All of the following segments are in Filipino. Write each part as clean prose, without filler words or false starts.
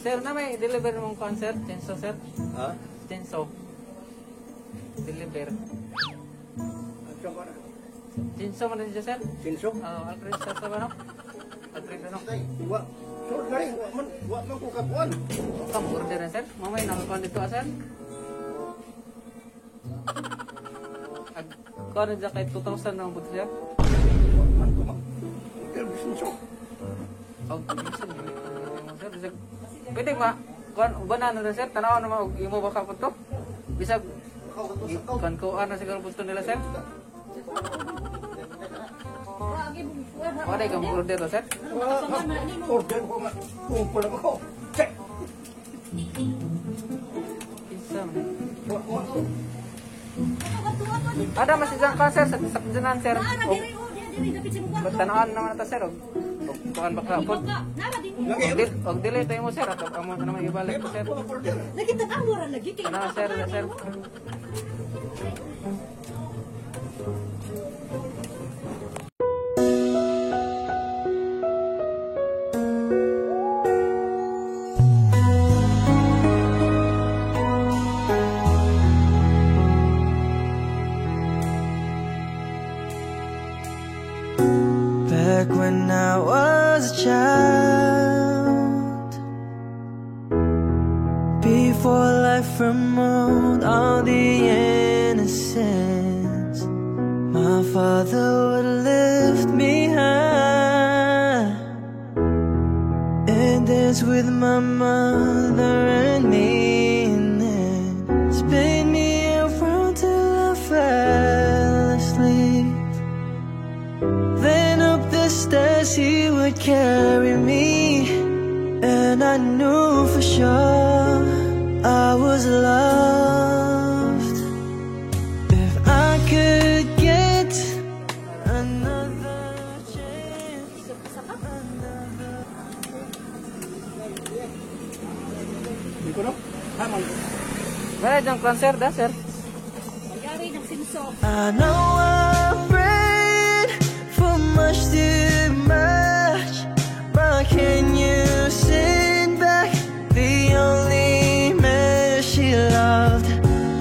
Sir, na may deliver mong concert, Chenso, sir? Ha? Chenso. Deliver. At saan ka na? Chenso man din siya, sir? Sinsok? Alfred, sir, sa ano? Alfred, ano? Wa. Sure gari, wa man ko kakuan. Kamu order na, sir? Mamay, nakakuha dito, sir? Kuha na dyan kahit 2,000 na ang buto, sir? Wa man ko mag. Sinsok. Oh, sir, sir. Pwede ma, kuhan, ubanan na, sir? Tanaw naman, imo baka po to? Bisag, kuhan ko, ano siguro gusto nila, sir? Wala ka mo order, sir? Order ko nga. Kung pala ako. Check. Isa, Wa. ada masih isang ka, sir, sa sakjanan, sir. O, tanawaan naman ito, sir. O, kuhan baka po. Og delay tayo mo, sir. At amo na naman ibalik po, sir. Nakita ka mo rin lagi. Ano, sir, sir. Back when I was a child, before life removed all the innocence, my father would lift me high and dance with my mother and me, and then spin me around till I fell asleep. Then up the stairs he would carry me, and I knew for sure I was loved. If I could get another chance, Hindi ko no? Haman. Wala dyan concert, da, sir? Magari ng sinso. I know I prayed for much too much, but can you send back the only man she loved?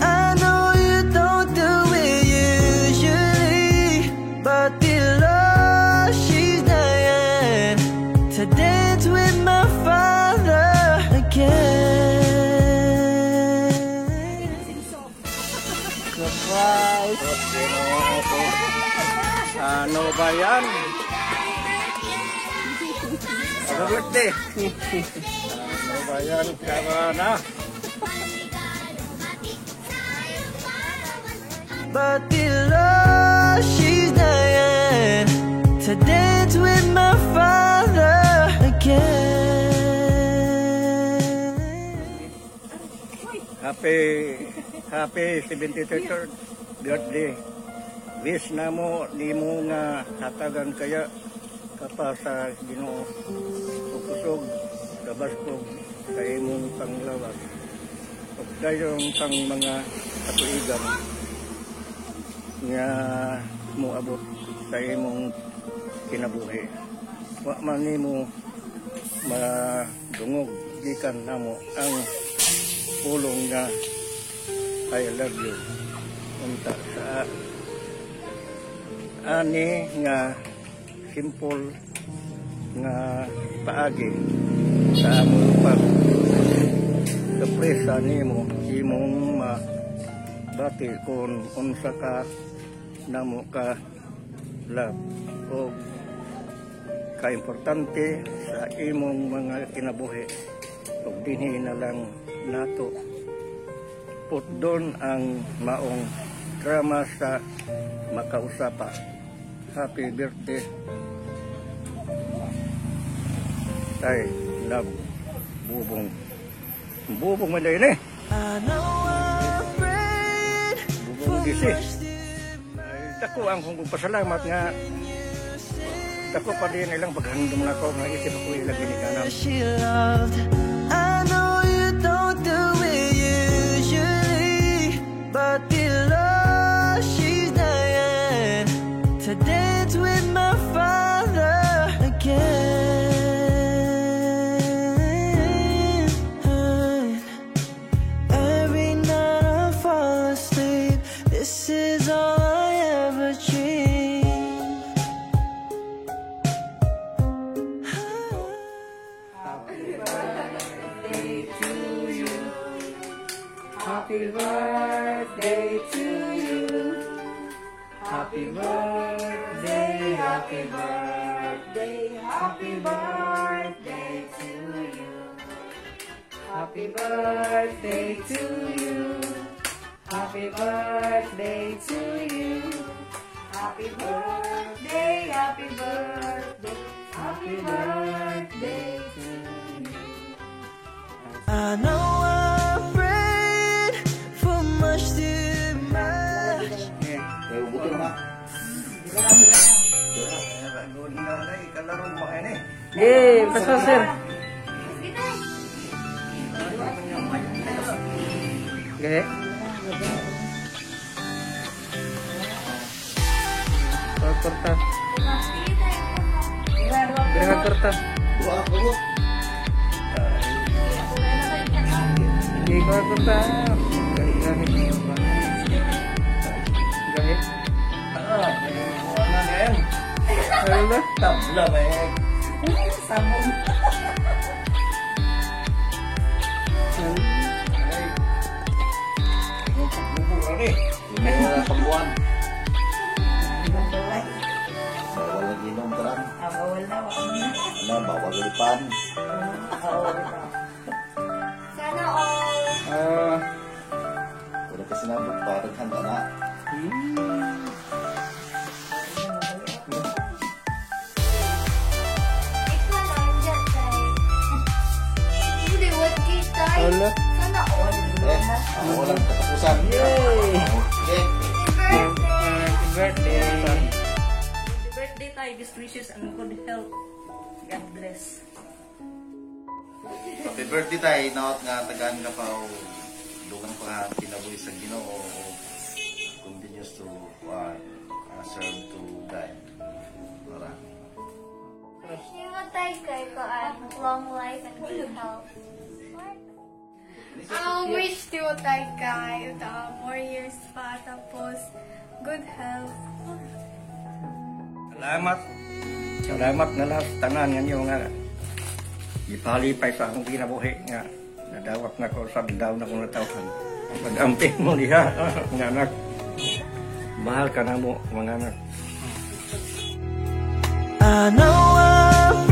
I know you don't do it usually, but the Lord, she's dying to dance with my father again. Surprise! Ano ba yan? Happy birthday! Ano ba yan? Kaya na? But the Lord, she's dying to dance with my father again. Happy 73rd birthday. Wish na mo, di mo nga hatagan kaya kapa sa Ginoo. Kusog, labas ko sa imong panglawas. Pag dayong pang mga katuigan nga mo abot sa imong kinabuhi. Wa man nimo madungog gikan namo ang pulong nga I love you. Unta sa ani nga simple nga paagi sa among pag surpresa nimo imong mabati kung unsa ka namo ka love o ka-importante sa imong mga kinabuhi ug dinhi na lang nato put doon ang maong drama sa makausapa. Happy birthday tay love bubong bubong man din eh I know I prayed for bubong gisi much too dako ang kong pasalamat nga dako pa din ilang paghandom na ko nga isip ako ilang ginikanan. she loved. I know you don't do it usually, but the Lord, she's dying to dance with my father again. Happy birthday to you. Happy birthday, happy birthday, happy birthday to you. Happy birthday to you. Happy birthday to you. Happy birthday, happy birthday, happy birthday to you. I know I'm praying for much too much. Yay, pasal sir. Gahe. Kertas. Dengan kertas. Gahe kertas. Gahe. Gahe. Tabla baik. Pagbuan. Bawal lagi inom terang. Bawal na. Ano, bawal ulipan. Sana all. Wala kasi nabot pa, naghanda na. Ikaw lang dyan, tay. Hindi, what kay tay? Wala. Sana all. Walang katapusan. Yay! Okay. Happy birthday. Happy birthday tayo. Best wishes and good health. God bless. Happy birthday tayo. Naot nga tagaan ka pa o dugang pa pinabuhi sa Ginoo o continues to serve to God. Para. Himatay kay ko at long life and good health. Wish to tay kay more years pa tapos good health. Salamat. Salamat na lang sa tanan nga niyo nga ipalipay sa akong kinabuhi nga nadawat na ko sa daw na kong natawhan. Pag-amping mo niya, mga anak. Mahal ka na mo, mga anak. I know I'm